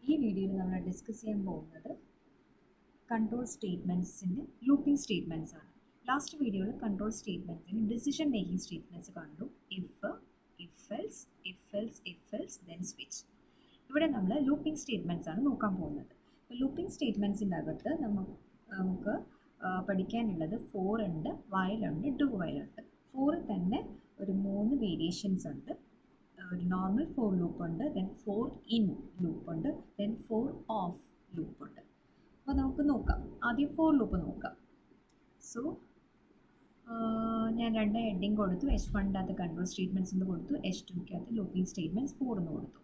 ഈ വീഡിയോയിൽ നമ്മൾ ഡിസ്കസ് ചെയ്യാൻ പോകുന്നത് കൺട്രോൾ സ്റ്റേറ്റ്മെൻറ്റ്സിൻ്റെ ലൂപ്പിംഗ് സ്റ്റേറ്റ്മെൻറ്റ്സ് ആണ്. ലാസ്റ്റ് വീഡിയോയിൽ കൺട്രോൾ സ്റ്റേറ്റ്മെൻറ്റ്സിന് ഡിസിഷൻ മേക്കിംഗ് സ്റ്റേറ്റ്മെൻറ്റ്സ് കണ്ടു. If else then switch. ഇവിടെ നമ്മൾ ലൂപ്പിംഗ് സ്റ്റേറ്റ്മെൻറ്റ്സ് ആണ് നോക്കാൻ പോകുന്നത്. ലൂപ്പിംഗ് സ്റ്റേറ്റ്മെൻറ്റ്സിൻ്റെ അകത്ത് നമുക്ക് പഠിക്കാനുള്ളത് ഫോർ ഉണ്ട്, വയലുണ്ട്, ഡു വയലുണ്ട്. ഫോറിൽ തന്നെ ഒരു 3 വേരിയേഷൻസ് ഉണ്ട്. ഒരു നോർമൽ ഫോർ ലൂപ്പ് ഉണ്ട്, ദെൻ ഫോർ ഇൻ ലൂപ്പ് ഉണ്ട്, ദെൻ ഫോർ ഓഫ് ലൂപ്പ് ഉണ്ട്. അപ്പോൾ നമുക്ക് നോക്കാം. ആദ്യം ഫോർ ലൂപ്പ് നോക്കാം. സോ ഞാൻ 2 ഹെഡിങ് കൊടുത്തു. H1 അകത്ത് കൺട്രോൾ സ്റ്റേറ്റ്മെൻറ്റ്സ് എന്ന് കൊടുത്തു, H2 അകത്ത് ലൂപ്പിംഗ് സ്റ്റേറ്റ്മെൻറ്റ്സ് 4 എന്ന് കൊടുത്തു.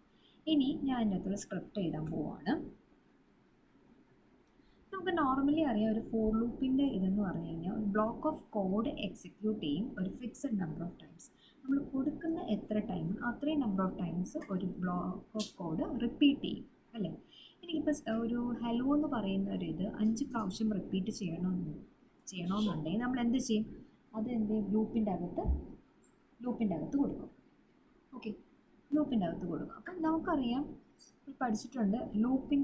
ഇനി ഞാൻ അതിൻ്റെ അകത്തൊരു സ്ക്രിപ്റ്റ് എഴുതാൻ പോവാണ്. നമുക്ക് നോർമലി അറിയാം, ഒരു ഫോർ ലൂപ്പിൻ്റെ ഇതെന്ന് പറഞ്ഞു കഴിഞ്ഞാൽ ഒരു ബ്ലോക്ക് ഓഫ് കോഡ് എക്സിക്യൂട്ട് ചെയ്യും ഒരു ഫിക്സഡ് നമ്പർ ഓഫ് ടൈംസ്. നമ്മൾ കൊടുക്കുന്ന എത്ര ടൈം അത്രയും നമ്പർ ഓഫ് ടൈംസ് ഒരു ബ്ലോക്ക് ഓഫ് കോഡ് റിപ്പീറ്റ് ചെയ്യും, അല്ലേ? എനിക്കിപ്പോൾ ഒരു ഹലോ എന്ന് പറയുന്ന ഒരു ഇത് 5 പ്രാവശ്യം റിപ്പീറ്റ് ചെയ്യണമെന്നുണ്ടെങ്കിൽ നമ്മൾ എന്ത് ചെയ്യും? അത് എന്ത് ലൂപ്പിൻ്റെ അകത്ത് കൊടുക്കും. ഓക്കെ, ലൂപ്പിൻ്റെ അകത്ത് കൊടുക്കും. അപ്പം നമുക്കറിയാം, പഠിച്ചിട്ടുണ്ട്, ലൂപ്പ്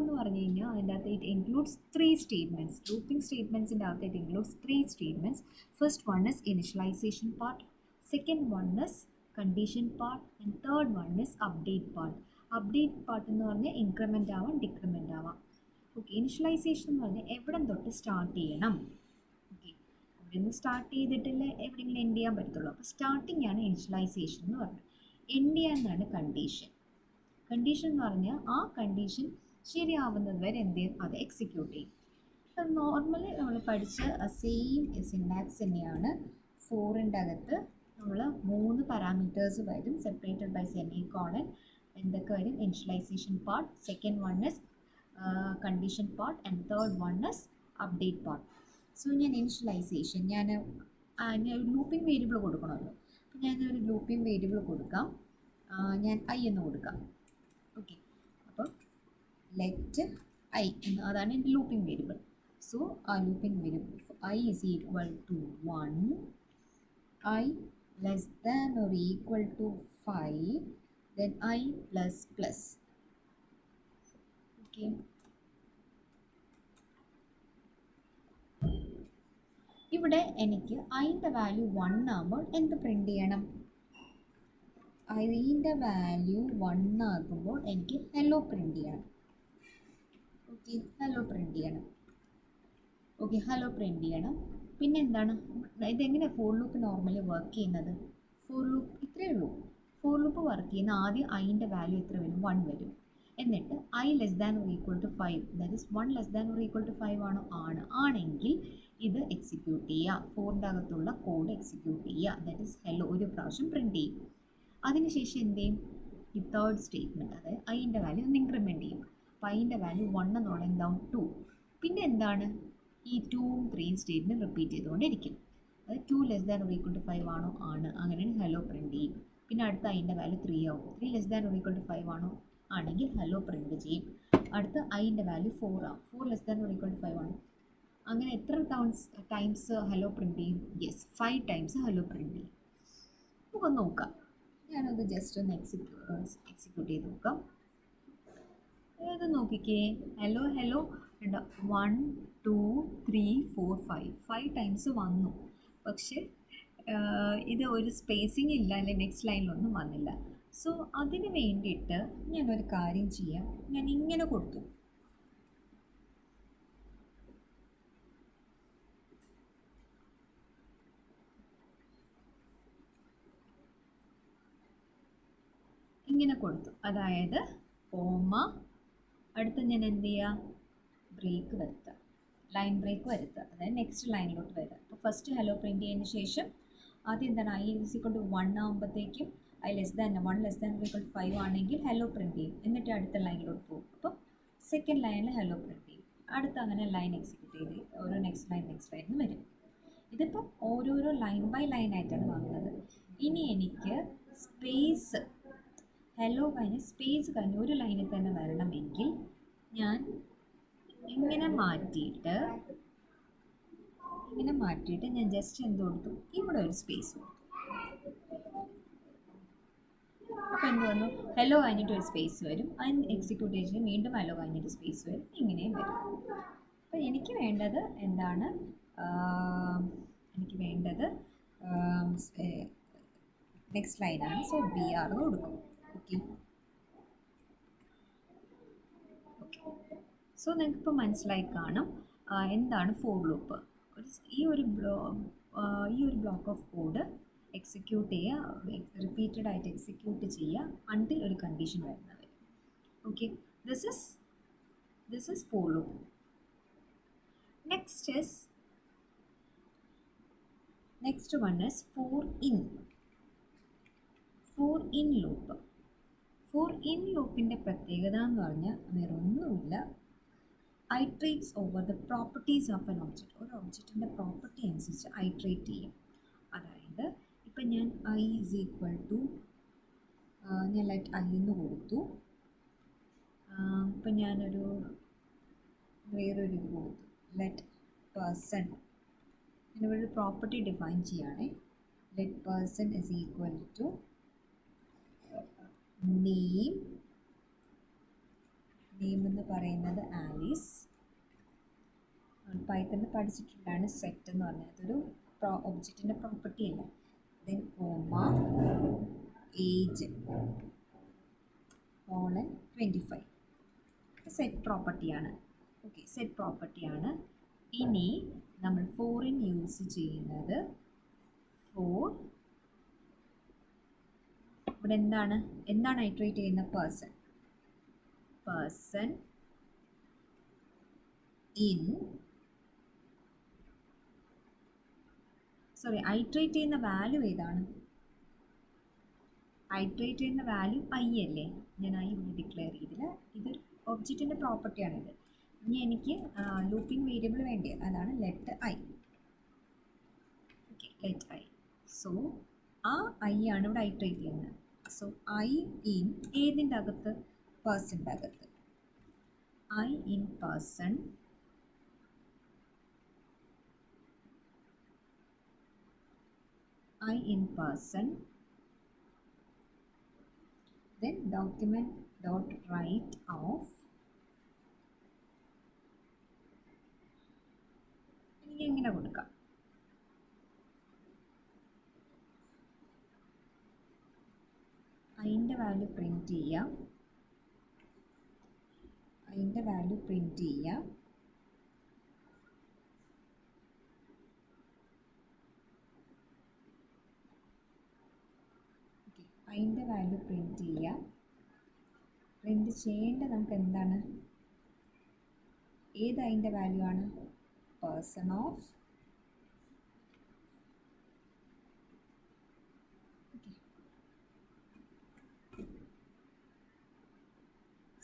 എന്ന് പറഞ്ഞു കഴിഞ്ഞാൽ അതിൻ്റെ അകത്ത് ഇറ്റ് ഇൻക്ലൂഡ്സ് 3 സ്റ്റേറ്റ്മെൻറ്റ്സ്. ലൂപ്പിംഗ് സ്റ്റേറ്റ്മെൻറ്റ്സിൻ്റെ അകത്ത് it includes 3 statements. First one is initialization part, second one is condition part, and third one is update part. Update part എന്ന് പറഞ്ഞാൽ ഇൻക്രിമെൻ്റ് ആവാം, ഡിക്രിമെൻ്റ് ആവാം. ഓക്കെ, ഇനിഷ്യലൈസേഷൻ എന്ന് പറഞ്ഞാൽ എവിടെ തൊട്ട് സ്റ്റാർട്ട് ചെയ്യണം. ഓക്കെ, അവിടെ നിന്ന് സ്റ്റാർട്ട് ചെയ്തിട്ടില്ല എവിടെയെങ്കിലും എൻഡ് ചെയ്യാൻ പറ്റത്തുള്ളൂ. അപ്പോൾ സ്റ്റാർട്ടിംഗ് ആണ് ഇനിഷ്യലൈസേഷൻ എന്ന് പറഞ്ഞത്. എൻഡ് ചെയ്യാനാണ് കണ്ടീഷൻ. കണ്ടീഷൻ എന്ന് പറഞ്ഞാൽ ആ കണ്ടീഷൻ ശരിയാവുന്നത് വരെ എന്ത് ചെയ്യും? അത് എക്സിക്യൂട്ട് ചെയ്യും. അപ്പം നോർമലി നമ്മൾ പഠിച്ച സെയിം സിൻടാക്സ് തന്നെയാണ്. ഫോറിൻ്റെ അകത്ത് നമ്മൾ 3 പാരാമീറ്റേഴ്സ് വരും, സെപ്പറേറ്റഡ് ബൈ സെമികോളൻ. എന്തൊക്കെ വരും? Initialization part, second one is condition part, and third one is update part. So ഞാൻ ഇനിഷ്യലൈസേഷൻ ഞാൻ ലൂപ്പിംഗ് വേരിയബിൾ കൊടുക്കണമല്ലോ. അപ്പം ഞാനൊരു ലൂപ്പിംഗ് വേരിയബിൾ കൊടുക്കാം. ഞാൻ ഐ എന്ന് കൊടുക്കാം. ഓക്കെ, അപ്പം ലെറ്റ് ഐ എന്ന്, അതാണ് എൻ്റെ ലൂപ്പിംഗ് വേരിയബിൾ. സോ ആ looping variable i is equal to 1, i less than or equal to 5, then i plus plus. Okay, ഇവിടെ എനിക്ക് ഐൻ്റെ വാല്യൂ 1 ആകുമ്പോൾ എന്ത് പ്രിൻ്റ് ചെയ്യണം? ഐൻ്റെ വാല്യൂ 1 ആകുമ്പോൾ എനിക്ക് ഹലോ പ്രിൻ്റ് ചെയ്യണം. ഓക്കെ, ഹലോ പ്രിൻ്റ് ചെയ്യണം. ഓക്കെ, ഹലോ പ്രിൻ്റ് ചെയ്യണം. പിന്നെ എന്താണ്, ഇതെങ്ങനെയാണ് ഫോർ ലൂപ്പ് നോർമലി വർക്ക് ചെയ്യുന്നത്? ഫോർ ലൂപ്പ് ഇത്രയേ ഉള്ളൂ. ഫോർ ലൂപ്പ് വർക്ക് ചെയ്യുന്ന ആദ്യം ഐൻ്റെ വാല്യൂ എത്ര വരും? 1 വരും. എന്നിട്ട് i less than or equal to 5, that is 1 less than or equal to 5 ആണോ? ആണെങ്കിൽ ഇത് എക്സിക്യൂട്ട് ചെയ്യുക, ഫോറിൻ്റെ അകത്തുള്ള കോഡ് എക്സിക്യൂട്ട് ചെയ്യുക, ദാറ്റ് ഇസ് ഹലോ ഒരു പ്രാവശ്യം പ്രിൻ്റ് ചെയ്യും. അതിനുശേഷം എന്ത് ചെയ്യും? ഈ തേർഡ് സ്റ്റേറ്റ്മെൻറ്റ്, അതായത് ഐൻ്റെ വാല്യൂ ഒന്ന് ഇൻക്രിമെൻറ്റ് ചെയ്യും. അപ്പോൾ ഐൻ്റെ വാല്യൂ 1 എന്നുള്ള എന്താവും? 2. പിന്നെ എന്താണ്? ഈ 2ഉം 3ഉം സ്റ്റേറ്റ്മെൻറ്റ് റിപ്പീറ്റ് ചെയ്തുകൊണ്ടിരിക്കും. അത് 2 less than or equal to 5 ആണോ? അങ്ങനെയാണ് ഹലോ പ്രിൻ്റ് ചെയ്യും. പിന്നെ അടുത്ത ഐൻ്റെ വാല്യൂ 3 ആവും. 3 less than or equal to 5 ആണെങ്കിൽ ഹലോ പ്രിൻ്റ് ചെയ്യും. അടുത്ത ഐൻ്റെ വാല്യൂ 4 ആവും. 4 less than or equal to 5 ആണ്. അങ്ങനെ എത്ര ടൈംസ് ഹലോ പ്രിൻ്റ് ചെയ്യും? യെസ്, 5 ടൈംസ് ഹലോ പ്രിൻ്റ് ചെയ്യും. നമുക്കൊന്ന് നോക്കാം. ഞാനത് ജസ്റ്റ് ഒന്ന് എക്സിക്യൂട്ട് ചെയ്ത് നോക്കാം. ഇത് നോക്കിക്കേ, ഹലോ 1 2 3 4 5 ടൈംസ് വന്നു. പക്ഷേ ഇത് ഒരു സ്പേസിങ് ഇല്ല, അല്ലെങ്കിൽ നെക്സ്റ്റ് ലൈനിലൊന്നും വന്നില്ല. സോ അതിന് വേണ്ടിയിട്ട് ഞാനൊരു കാര്യം ചെയ്യാം. ഞാൻ ഇങ്ങനെ കൊടുത്തു. ഇങ്ങനെ കൊടുത്തു, അതായത് കോമ, അടുത്ത് ഞാൻ എന്ത് ചെയ്യുക? ബ്രേക്ക് വരുത്തുക, ലൈൻ ബ്രേക്ക് വരുത്തുക, അതായത് നെക്സ്റ്റ് ലൈനിലോട്ട് വരിക. അപ്പോൾ ഫസ്റ്റ് ഹലോ പ്രിൻ്റ് ചെയ്തതിന് ശേഷം ആദ്യം എന്താണ്? ഐ ഈസ് ഈക്വൽ ടു 1 ആകുമ്പോഴത്തേക്കും i less than 1 less than equal to 5 ആണെങ്കിൽ ഹലോ പ്രിൻ്റ് ചെയ്യും. എന്നിട്ട് അടുത്ത ലൈനിലോട്ട് പോകും. അപ്പോൾ സെക്കൻഡ് ലൈനിൽ ഹലോ പ്രിൻ്റ് ചെയ്യും. അടുത്ത അങ്ങനെ ലൈൻ എക്സിക്യൂട്ട് ചെയ്ത് ഓരോ നെക്സ്റ്റ് ലൈൻ വരും. ഇതിപ്പോൾ ഓരോരോ ലൈൻ ബൈ ലൈൻ ആയിട്ടാണ് വന്നത്. ഇനി എനിക്ക് സ്പേസ്, ഹലോ കഴിഞ്ഞ് സ്പേസ് കഴിഞ്ഞ് ഒരു ലൈനിൽ തന്നെ വരണമെങ്കിൽ ഞാൻ ഇങ്ങനെ മാറ്റിയിട്ട് ഞാൻ ജസ്റ്റ് എന്ത് കൊടുത്തു? ഇവിടെ ഒരു സ്പേസ് കൊടുത്തു. അപ്പോൾ എന്ത് വന്നു, ഹലോ കഴിഞ്ഞിട്ട് ഒരു സ്പേസ് വരും, അതിന് എക്സിക്യൂട്ട് ചെയ്ത് വീണ്ടും ഹലോ കഴിഞ്ഞിട്ട് സ്പേസ് വരും, ഇങ്ങനെയും വരും. അപ്പോൾ എനിക്ക് വേണ്ടത് എന്താണ്, എനിക്ക് വേണ്ടത് നെക്സ്റ്റ് ലൈനാണ്. സോ ബി ആർ എന്ന് കൊടുക്കും. Okay okay. സോ നിങ്ങൾക്കിപ്പോൾ മനസ്സിലായി കാണും എന്താണ് ഫോർ ലൂപ്പ്. ഈ ഒരു ബ്ലോക്ക് ഓഫ് കോഡ് എക്സിക്യൂട്ട് ചെയ്യുക, റിപ്പീറ്റഡ് ആയിട്ട് എക്സിക്യൂട്ട് ചെയ്യുക അണ്ടിൽ ഒരു കണ്ടീഷൻ വരുന്നത്. Okay, this is for loop. Next one is for in loop. For in loopൻ്റെ പ്രത്യേകത എന്ന് പറഞ്ഞാൽ വേറെ ഒന്നുമില്ല, iterates over the properties of an object. ഒരു ഒബ്ജക്റ്റിൻ്റെ പ്രോപ്പർട്ടി അനുസരിച്ച് ഐട്രേറ്റ് ചെയ്യും. അതായത് ഇപ്പം ഞാൻ ഐ ഈസ് ഈക്വൽ ടു, ഞാൻ ലെറ്റ് ഐ എന്ന് കൊടുത്തു. ഇപ്പം ഞാനൊരു വേറൊരു ഇത് കൊടുത്തു, ലെറ്റ് പേഴ്സൺ. ഞാനിവിടെ ഒരു പ്രോപ്പർട്ടി ഡിഫൈൻ ചെയ്യുകയാണെ. Let person is equal to name എന്ന് പറയുന്നത് ആലീസ്. പൈത്തണിൽ പഠിച്ചിട്ടുണ്ടാണ് സെറ്റ് എന്ന് പറഞ്ഞാൽ അതൊരു ഒബ്ജക്റ്റിൻ്റെ പ്രോപ്പർട്ടി അല്ല. Then comma age colon 25 set പ്രോപ്പർട്ടിയാണ്. ഓക്കെ, സെറ്റ് പ്രോപ്പർട്ടിയാണ്. ഇനി നമ്മൾ ഫോറിൻ യൂസ് ചെയ്യുന്നത് ഇവിടെ എന്താണ് ഐട്രേറ്റ് ചെയ്യുന്ന പേഴ്സൺ ഐട്രേറ്റ് ചെയ്യുന്ന വാല്യൂ ഏതാണ്? ഐട്രേറ്റ് ചെയ്യുന്ന വാല്യൂ ഐ അല്ലേ? ഞാൻ ഐ ഇവിടെ ഡിക്ലെയർ ചെയ്തില്ല. ഇതൊരു ഒബ്ജക്റ്റിൻ്റെ പ്രോപ്പർട്ടിയാണിത്. ഇനി എനിക്ക് ലൂപ്പിംഗ് വേരിയബിൾ വേണ്ടി, അതാണ് let I. Okay, let I. So ആ ഐ ആണ് ഇവിടെ ഐട്രേറ്റ് ചെയ്യുന്നത്. സോ ഐ ഇൻ ഏതിൻ്റെ അകത്ത്? പേഴ്സൻ്റെ അകത്ത്. I in person then document dot write of, എനിക്ക് എങ്ങനെ കൊടുക്കാം? അതിൻ്റെ വാല്യൂ പ്രിൻറ്റ് ചെയ്യാം. അതിൻ്റെ വാല്യൂ പ്രിൻറ്റ് ചെയ്യാം. അതിൻ്റെ വാല്യൂ പ്രിൻറ്റ് ചെയ്യാം. പ്രിൻറ്റ് ചെയ്യേണ്ട നമുക്ക് എന്താണ്? ഏത് അതിൻ്റെ വാല്യൂ ആണ്? Person of.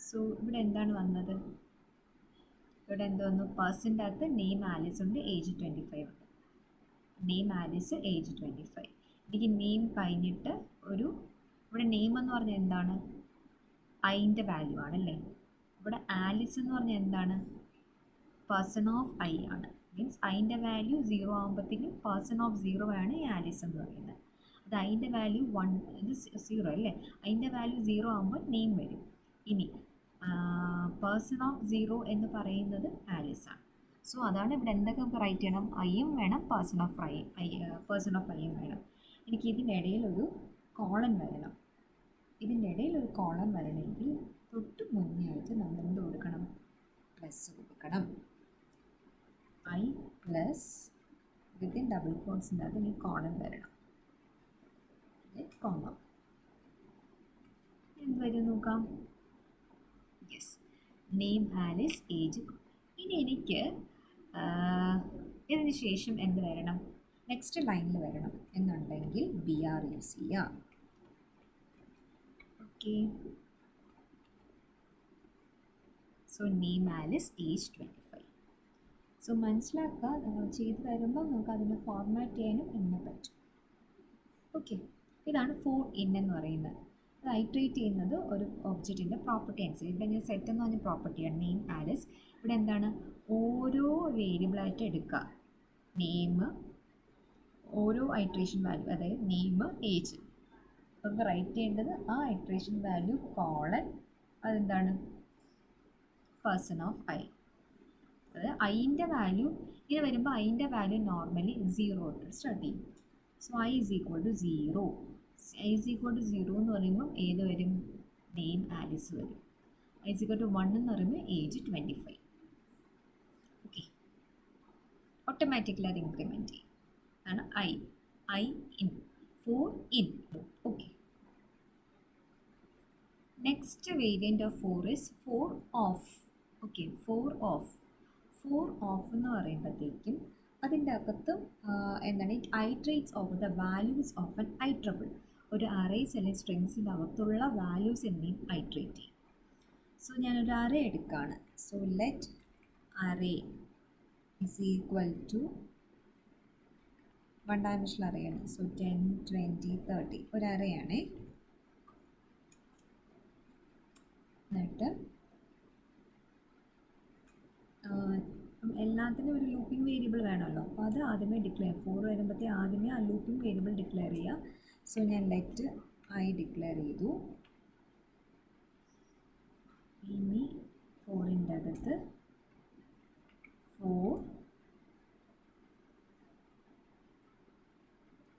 സോ ഇവിടെ എന്താണ് വന്നത്? ഇവിടെ എന്ത് വന്നു? പേഴ്സൻ്റെ അകത്ത് നെയിം ആലീസ് ഉണ്ട്, ഏജ് 25 ഉണ്ട്. Name Alice, age 25. എനിക്ക് നെയിം കഴിഞ്ഞിട്ട് ഇവിടെ നെയിം എന്ന് പറഞ്ഞാൽ എന്താണ്? ഐൻ്റെ വാല്യൂ ആണല്ലേ. ഇവിടെ ആലിസ് എന്ന് പറഞ്ഞാൽ എന്താണ്? പേഴ്സൺ ഓഫ് ഐ ആണ്. മീൻസ് ഐൻ്റെ വാല്യൂ 0 ആകുമ്പോഴത്തേക്കും പേഴ്സൺ ഓഫ് 0 ആണ് ഈ ആലിസ് എന്ന് പറയുന്നത്. അത് ഐൻ്റെ വാല്യൂ 1, ഇത് 0 അല്ലേ. അതിൻ്റെ വാല്യൂ 0 ആകുമ്പോൾ നെയിം വരും. ഇനി പേഴ്സൺ ഓഫ് 0 എന്ന് പറയുന്നത് ആലിസ് ആണ്. സോ അതാണ് ഇവിടെ എന്തൊക്കെ നമുക്ക് റൈറ്റ് ചെയ്യണം? ഐയും വേണം, പേഴ്സൺ ഓഫ് ഐയും വേണം. എനിക്ക് ഇതിനിടയിൽ ഒരു കോളൻ വരണം. വരണമെങ്കിൽ തൊട്ട് മുന്നേ ആയിട്ട് നമ്മൾ എന്ത് കൊടുക്കണം? പ്ലസ് കൊടുക്കണം. ഐ പ്ലസ് വിത്തിൻ ഡബിൾ കോട്ട്സിൻ്റെ അകത്ത് ഈ കോളൻ വരണം. കോമ എന്ത് വരും നോക്കാം? Yes, name Alice, age. ഇനി എനിക്ക് ഇതിന് ശേഷം എന്ത് വരണം? നെക്സ്റ്റ് ലൈനിൽ വരണം എന്നുണ്ടെങ്കിൽ ബി ആർ യൂസ് ചെയ്യാം. Okay, so name Alice, age 25. So മനസ്സിലാക്കുക, നമ്മൾ ചെയ്ത് വരുമ്പോൾ നമുക്ക് അതിനെ ഫോർമാറ്റ് ചെയ്യാനും എന്നെ പറ്റും. ഓക്കെ, ഇതാണ് ഫോർ ഇൻ എന്ന് പറയുന്നത്. അത് ഐട്രേറ്റ് ചെയ്യുന്നത് ഒരു ഒബ്ജക്റ്റിൻ്റെ പ്രോപ്പർട്ടി അനുസരിച്ച്. ഇവിടെ ഞാൻ സെറ്റ് എന്ന് പറഞ്ഞ പ്രോപ്പർട്ടിയാണ് നെയിം ആലിസ്. ഇവിടെ എന്താണ്? ഓരോ വേരിയബിളായിട്ട് എടുക്കുക. നെയിം, ഓരോ ഐട്രേഷൻ വാല്യൂ, അതായത് നെയിം, ഏജ്. നമുക്ക് റൈറ്റ് ചെയ്യേണ്ടത് ആ ഇറ്ററേഷൻ വാല്യൂ കോളൻ അതെന്താണ് പേഴ്സൺ ഓഫ് ഐ. അത് ഐൻ്റെ വാല്യൂ ഇങ്ങനെ വരുമ്പോൾ ഐൻ്റെ വാല്യൂ നോർമലി 0 തൊട്ട് സ്റ്റാർട്ട് ചെയ്യും. So i is equal to 0. I is equal to 0 എന്ന് പറയുമ്പോൾ ഏത് വരും? നെയിം ആലിസ് വരും. ഐ ഈസ് ഈക്വൽ ടു 1 എന്ന് പറയുമ്പോൾ ഏജ് 25. ഓക്കെ, ഓട്ടോമാറ്റിക്കലി അത് ഇൻക്രിമെൻറ്റ് ചെയ്യും. ആണ് i in 4 in. Okay, next variant of 4 is 4 of. Okay, 4 of. 4 of എന്ന് പറയുമ്പോഴത്തേക്കും അതിൻ്റെ അകത്ത് എന്താണ് iterates of the values of an iterable. ഒരു അറേസ് അല്ലെങ്കിൽ സ്ട്രിങ്സിൻ്റെ അകത്തുള്ള വാല്യൂസ് എന്തെയും ഐട്രേറ്റ് ചെയ്യും. സോ ഞാനൊരു അറേ എടുക്കുകയാണ്. So let array is equal to 1 dimensional അറേയാണ്. സോ 10, 20, 30 ഒരു അറേയാണേ. എന്നിട്ട് എല്ലാത്തിനും ഒരു ലൂപ്പിംഗ് വേരിയബിൾ വേണമല്ലോ. അപ്പോൾ അത് ആദ്യമേ ഡിക്ലെയർ 4 വരുമ്പോഴത്തേ ആദ്യമേ ആ ലൂപ്പിംഗ് വേരിയബിൾ ഡിക്ലെയർ ചെയ്യുക. സോ ഞാൻ ലെറ്റ് ഐ ഡിക്ലെയർ ചെയ്തു. ഇനി 4ൻ്റെ അകത്ത് 4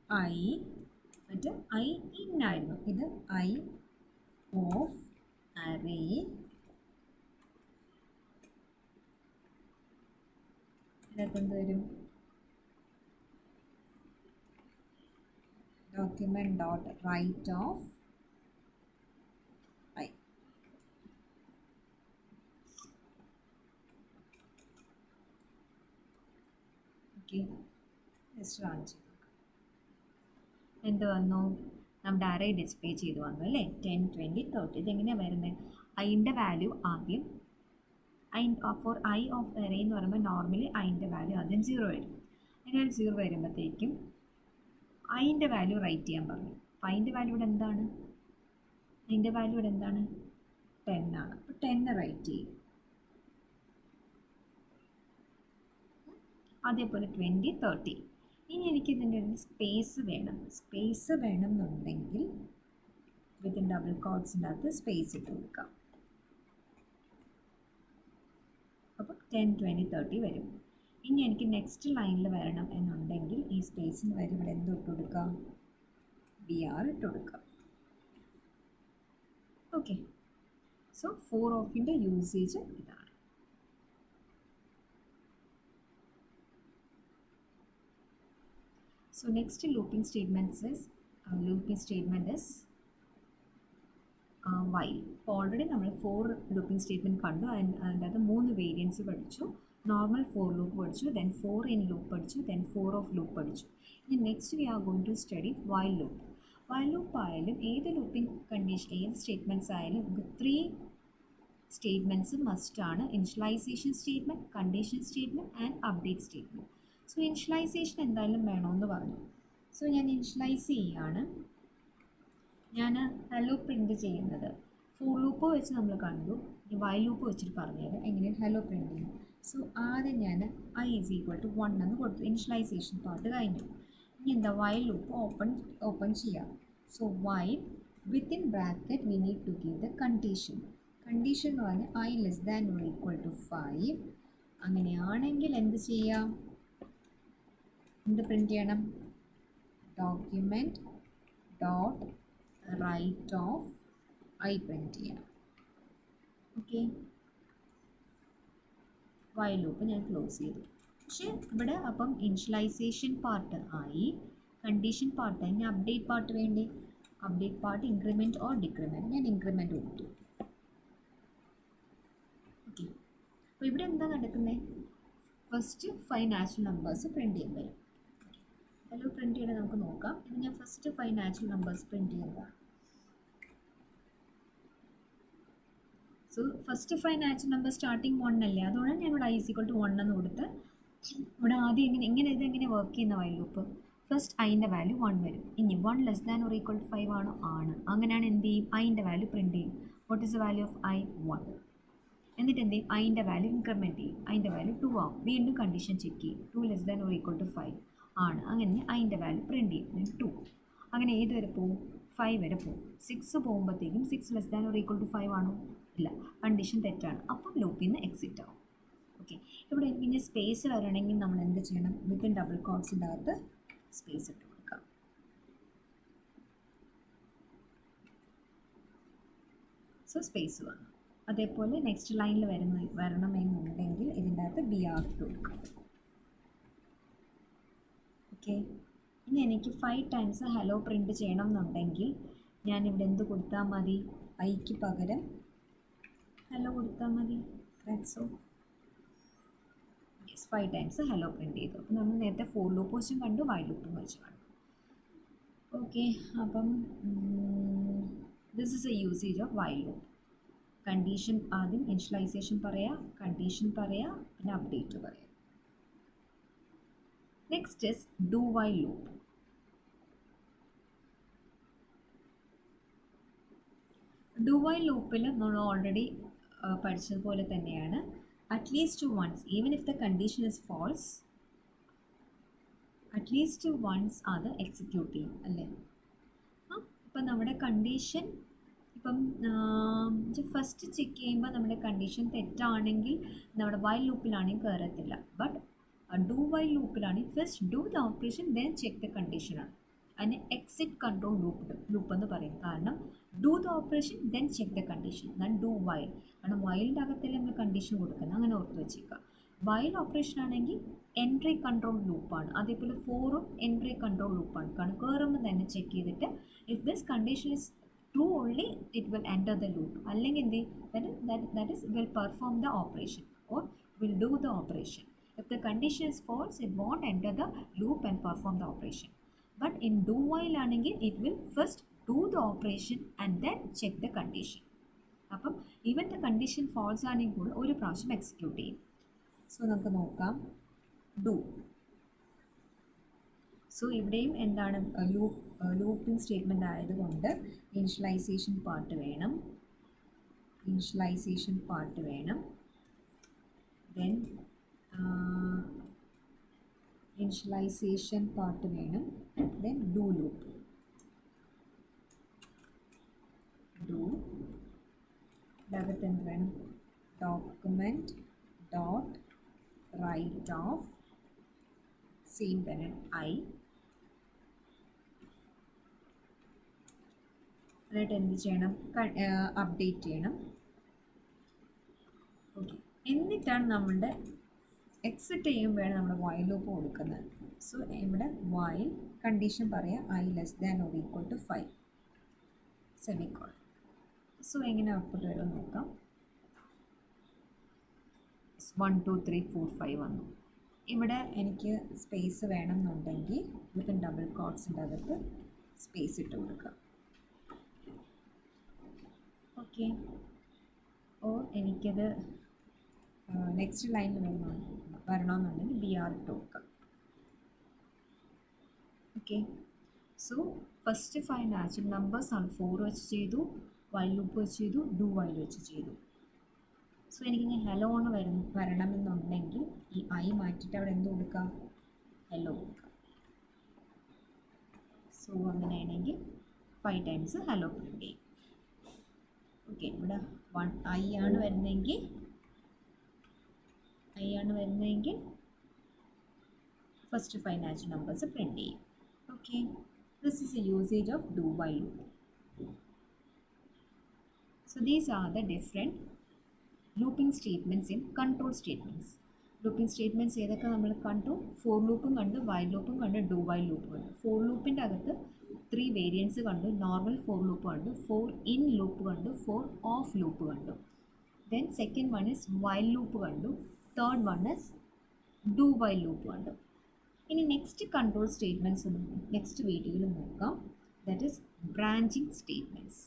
ഐ മറ്റേ ഐ ഇൻ ആയിരുന്നു. ഇത് ഐ ഓഫ് അറേ ഇതിനകത്ത് വരും document dot write of i. Okay, just run ചെയ്തു. എന്ത് വന്നു? നമ്മുടെ അറേ ഡിസ്പ്ലേ ചെയ്ത് വന്നു അല്ലേ? 10, 20, 30. ഇതെങ്ങനെയാണ് വരുന്നത്? ഐൻ്റെ വാല്യൂ ആദ്യം ഫോർ ഐ ഓഫ് അറേ എന്ന് പറയുമ്പോൾ നോർമലി ഐൻ്റെ വാല്യൂ ആദ്യം 0 വരും. അങ്ങനെ 0 വരുമ്പോഴത്തേക്കും ഐൻ്റെ വാല്യൂ റൈറ്റ് ചെയ്യാൻ പറഞ്ഞു. അപ്പോൾ ഐൻ്റെ വാല്യൂ ഇവിടെ എന്താണ്? ഐൻ്റെ വാല്യൂ ഇവിടെ എന്താണ്? 10 ആണ്. അപ്പോൾ 10 റൈറ്റ് ചെയ്യും. അതേപോലെ 20, 30. ഇനി എനിക്കിതിൻ്റെ ഒരു സ്പേസ് വേണം. സ്പേസ് വേണം എന്നുണ്ടെങ്കിൽ വിത്തിൻ ഡബിൾ കോട്ട്സിൻ്റെ അകത്ത് സ്പേസ് ഇട്ട് കൊടുക്കാം. അപ്പോൾ 10, 20, 30 വരും. ഇനി എനിക്ക് നെക്സ്റ്റ് ലൈനിൽ വരണം എന്നുണ്ടെങ്കിൽ ഈ സ്പേസിന് വരെ ഇവിടെ എന്ത് ഇട്ട് കൊടുക്കാം? BR ഇട്ട് കൊടുക്കാം. ഓക്കെ, സോ 4 ഓഫിൻ്റെ യൂസേജ് ഇതാണ്. So next looping statement is while. അപ്പോൾ ഓൾറെഡി നമ്മൾ 4 ലൂപ്പിംഗ് സ്റ്റേറ്റ്മെൻറ്റ് കണ്ടു. അതിൻ്റെ അത് 3 വേരിയൻസ് പഠിച്ചു. നോർമൽ 4 ലൂപ്പ് പഠിച്ചു, ദെൻ 4 ഇൻ ലൂപ്പ് പഠിച്ചു, ദെൻ 4 ഓഫ് ലൂപ്പ് പഠിച്ചു. ഇനി next we are going to study while loop. While loop ആയാലും ഏത് ലൂപ്പിംഗ് കണ്ടീഷൻ ഏത് സ്റ്റേറ്റ്മെൻറ്റ്സ് ആയാലും നമുക്ക് 3 സ്റ്റേറ്റ്മെൻറ്റ്സ് മസ്റ്റാണ്. Initialization statement, condition statement and update statement. So initialization എന്തായാലും വേണമെന്ന് പറഞ്ഞു. സോ ഞാൻ ഇനിഷ്യലൈസ് ചെയ്യുകയാണ്. ഞാൻ ഹലോ പ്രിൻറ്റ് ചെയ്യുന്നത് ഫോർ ലൂപ്പ് വെച്ച് നമ്മൾ കണ്ടു. വൈൽ ലൂപ്പ് വെച്ചിട്ട് പറഞ്ഞുതരാം എങ്ങനെയാണ് ഹലോ പ്രിൻറ്റ് ചെയ്യുന്നത്. സോ ആദ്യം ഞാൻ ഐ ഈസ് ഈക്വൽ ടു 1 എന്ന് കൊടുത്തു. ഇനിഷ്യലൈസേഷൻ പാർട്ട് കഴിഞ്ഞു. ഇനി എന്താ? വൈൽ ലൂപ്പ് ഓപ്പൺ ചെയ്യാം. So while within bracket we need to give the condition. Condition എന്ന് പറഞ്ഞാൽ i less than or equal to 5. അങ്ങനെയാണെങ്കിൽ എന്ത് ചെയ്യാം? എന്ത് പ്രിൻറ്റ് ചെയ്യണം? Document dot write of i print ചെയ്യണം. ഓക്കെ, വൈൽ ലൂപ്പ് ഞാൻ ക്ലോസ് ചെയ്തു. പക്ഷേ ഇവിടെ അപ്പം ഇനിഷ്യലൈസേഷൻ പാർട്ട് ആയി, കണ്ടീഷൻ പാർട്ട് ആയി. ഇനി അപ്ഡേറ്റ് പാർട്ട് വേണ്ടി. Update part increment or decrement. ഞാൻ ഇൻക്രിമെൻറ്റ് കൊടുത്തു. ഓക്കെ, അപ്പോൾ ഇവിടെ എന്താ നടക്കുന്നത്? ഫസ്റ്റ് 5 നാച്ചുറൽ നമ്പേഴ്സ് പ്രിൻറ്റ് ചെയ്യാൻ വരും. ഹലോ പ്രിൻറ്റ് ചെയ്യണത് നമുക്ക് നോക്കാം. ഇത് ഞാൻ ഫസ്റ്റ് 5 നാച്ചുറൽ നമ്പേഴ്സ് പ്രിൻറ്റ് ചെയ്യുന്നതാണ്. So first 5 natural number starting 1 അല്ലേ, അതുകൊണ്ട് ഞാൻ ഇവിടെ ഐ ഈസ് ഈക്വൽ ടു 1 എന്ന് കൊടുത്ത് ഇവിടെ ആദ്യം ഇതെങ്ങനെ വർക്ക് ചെയ്യുന്ന വൈൽ ലൂപ്പ്? ഫസ്റ്റ് ഐൻ്റെ വാല്യൂ 1 വരും. ഇനി 1 less than or equal to 5 ആണോ? ആണ്. അങ്ങനെയാണ് എന്ത് ചെയ്യും? ഐൻ്റെ വാല്യൂ പ്രിൻറ്റ് ചെയ്യും. What is the value of i? 1. എന്നിട്ട് എന്ത് ചെയ്യും? ഐൻ്റെ വാല്യൂ ഇൻക്രിമെൻറ്റ് ചെയ്യും. ഐൻ്റെ വാല്യൂ 2 ആവും. വീണ്ടും കണ്ടീഷൻ ചെക്ക് ചെയ്യും. 2 less than or equal to 5 ആണ്. അങ്ങനെ ഐൻ്റെ വാല്യൂ പ്രിൻറ്റ് ചെയ്യും. 2. അങ്ങനെ ഏത് വരെ പോവും? 5 വരെ പോകും. 6 പോകുമ്പോഴത്തേക്കും 6 less than or equal to 5 ആണോ? ഇല്ല, കണ്ടീഷൻ തെറ്റാണ്. അപ്പം ലൂപ്പിൽ നിന്ന് എക്സിറ്റ് ആവും. ഓക്കെ, ഇവിടെ എനിക്ക് ഇനി സ്പേസ് വരണമെങ്കിൽ നമ്മൾ എന്ത് ചെയ്യണം? വിത്തിൻ ഡബിൾ കോട്ട്സിൻ്റെ അകത്ത് സ്പേസ് ഇട്ട് കൊടുക്കാം. സോ സ്പേസ് വന്നു. അതേപോലെ നെക്സ്റ്റ് ലൈനിൽ വരണമെന്നുണ്ടെങ്കിൽ ഇതിൻ്റെ അകത്ത് BR ഇട്ട് കൊടുക്കാം. ഓക്കെ, ഇനി എനിക്ക് 5 ടൈംസ് ഹലോ പ്രിൻറ്റ് ചെയ്യണം എന്നുണ്ടെങ്കിൽ ഞാനിവിടെ എന്ത് കൊടുത്താൽ മതി? ഐക്ക് പകരം ഹലോ കൊടുത്താൽ മതി. That's all. Yes, 5 times hello print ചെയ്തു. അപ്പം നമ്മൾ നേരത്തെ ഫോർ ലൂപ്പ് വെച്ചും കണ്ടു, വൈൽ ലൂപ്പും വെച്ച് കണ്ടു. ഓക്കെ, അപ്പം this is a usage of while loop. Condition ആദ്യം ഇനിഷ്യലൈസേഷൻ പറയാം, കണ്ടീഷൻ പറയാം, പിന്നെ അപ്ഡേറ്റ് പറയാം. Next is do while loop. Do while ലൂപ്പിൽ നമ്മൾ ഓൾറെഡി പഠിച്ചതുപോലെ തന്നെയാണ്. At least once, even if the condition is false, at least once അത് എക്സിക്യൂട്ട് ചെയ്യും അല്ലേ? ഇപ്പം നമ്മുടെ കണ്ടീഷൻ ഇപ്പം ഫസ്റ്റ് ചെക്ക് ചെയ്യുമ്പോൾ നമ്മുടെ കണ്ടീഷൻ തെറ്റാണെങ്കിൽ നമ്മുടെ വൈൽ ലൂപ്പിലാണെങ്കിൽ കയറത്തില്ല. ബട്ട് ഡു വൈൽ ലൂപ്പിലാണെങ്കിൽ first do the operation then check the കണ്ടീഷനാണ്. അതിന് എക്സിറ്റ് കൺട്രോൾ ലൂപ്പ് എന്ന് പറയും. കാരണം do the operation then check the condition, then do while. കാരണം വൈലിൻ്റെ അകത്തല്ലേ നമ്മൾ കണ്ടീഷൻ കൊടുക്കുന്നത്, അങ്ങനെ ഓർത്ത് വെച്ചേക്കുക. വൈൽ ഓപ്പറേഷൻ ആണെങ്കിൽ എൻട്രി കൺട്രോൾ ലൂപ്പാണ്. അതേപോലെ ഫോറും എൻട്രി കൺട്രോൾ ലൂപ്പാണ്. കാരണം കയറുമ്പോൾ തന്നെ ചെക്ക് ചെയ്തിട്ട് if this condition is true only it will enter the loop. അല്ലെങ്കിൽ എന്ത് that is will perform the operation or will do the operation. If the condition is false, it won't enter the loop and perform the operation. But in do while ആണെങ്കിൽ it will first do the operation and then check the condition. അപ്പം even the condition false ആണെങ്കിൽ കൂടെ ഒരു പ്രാവശ്യം execute ചെയ്യും. So നമുക്ക് നോക്കാം do. So ഇവിടെയും എന്താണ് ലൂപ്പിംഗ് സ്റ്റേറ്റ്മെൻ്റ് ആയതുകൊണ്ട് ഇനിഷ്യലൈസേഷൻ പാർട്ട് വേണം, ദെൻ ഇനിഷ്യലൈസേഷൻ പാർട്ട് വേണം, ദെൻ ഡു ലൂപ്പ്. ഡു അകത്ത് എന്ത് വേണം? Document dot write of same തന്നെ ഐ, എന്നിട്ട് എന്ത് ചെയ്യണം? അപ്ഡേറ്റ് ചെയ്യണം. ഓക്കെ, എന്നിട്ടാണ് നമ്മളുടെ എക്സിറ്റ് ചെയ്യുമ്പോഴാണ് നമ്മൾ വൈൽ ലൂപ്പ് കൊടുക്കുന്നത്. സോ ഇവിടെ വൈൽ കണ്ടീഷൻ പറയാം i less than or equal to 5 semicolon. So എങ്ങനെ ഔട്ട്പുട്ട് വരുമെന്ന് നോക്കാം. 1 2 3 4 5 വന്നു. ഇവിടെ എനിക്ക് സ്പേസ് വേണമെന്നുണ്ടെങ്കിൽ വിത്തിൻ ഡബിൾ കോട്ട്സിൻ്റെ അകത്ത് സ്പേസ് ഇട്ട് കൊടുക്കാം. ഓക്കെ, ഓർ എനിക്കത് നെക്സ്റ്റ് ലൈനിൽ വരണമെന്നുണ്ടെങ്കിൽ BR ഇട്ട് കൊടുക്കാം. Okay, so first 5 natural numbers ആണ്. 4 വെച്ച് ചെയ്തു, വൈൽ ലൂപ്പ് വെച്ച് ചെയ്തു, ഡു വൈൽ വെച്ച് ചെയ്തു. സോ എനിക്കിനി ഹലോ ആണ് വരണമെന്നുണ്ടെങ്കിൽ ഈ ഐ മാറ്റിയിട്ട് അവിടെ എന്ത് കൊടുക്കാം? ഹലോ കൊടുക്കാം. സോ അങ്ങനെയാണെങ്കിൽ 5 ടൈംസ് ഹലോ പ്രിൻ്റ് ചെയ്യും. ഓക്കെ, ഇവിടെ 1 ഐ ആണ് വരുന്നതെങ്കിൽ ഫസ്റ്റ് 5 നാച്ചുറൽ നമ്പേഴ്സ് പ്രിൻ്റ് ചെയ്യും. Okay, this is A usage of do while loop. So these are the different looping statements in control statements. Looping statements ഏതൊക്കെ നമ്മൾ കണ്ടു? Four ലൂപ്പും കണ്ടു, വൈൽ ലൂപ്പും കണ്ടു, ഡു വൈൽ ലൂപ്പും കണ്ടു. ഫോർ ലൂപ്പിൻ്റെ അകത്ത് 3 വേരിയൻസ് കണ്ടു. നോർമൽ ഫോർ ലൂപ്പ് കണ്ടു, 4 ഇൻ ലൂപ്പ് കണ്ടു, 4 ഓഫ് ലൂപ്പ് കണ്ടു. Then second one is while loop കണ്ടു, third one is do while loop കണ്ടു. ഇനി നെക്സ്റ്റ് കൺട്രോൾ സ്റ്റേറ്റ്മെൻറ്റ്സ് നെക്സ്റ്റ് വീഡിയോയിൽ നോക്കാം. That is branching statements.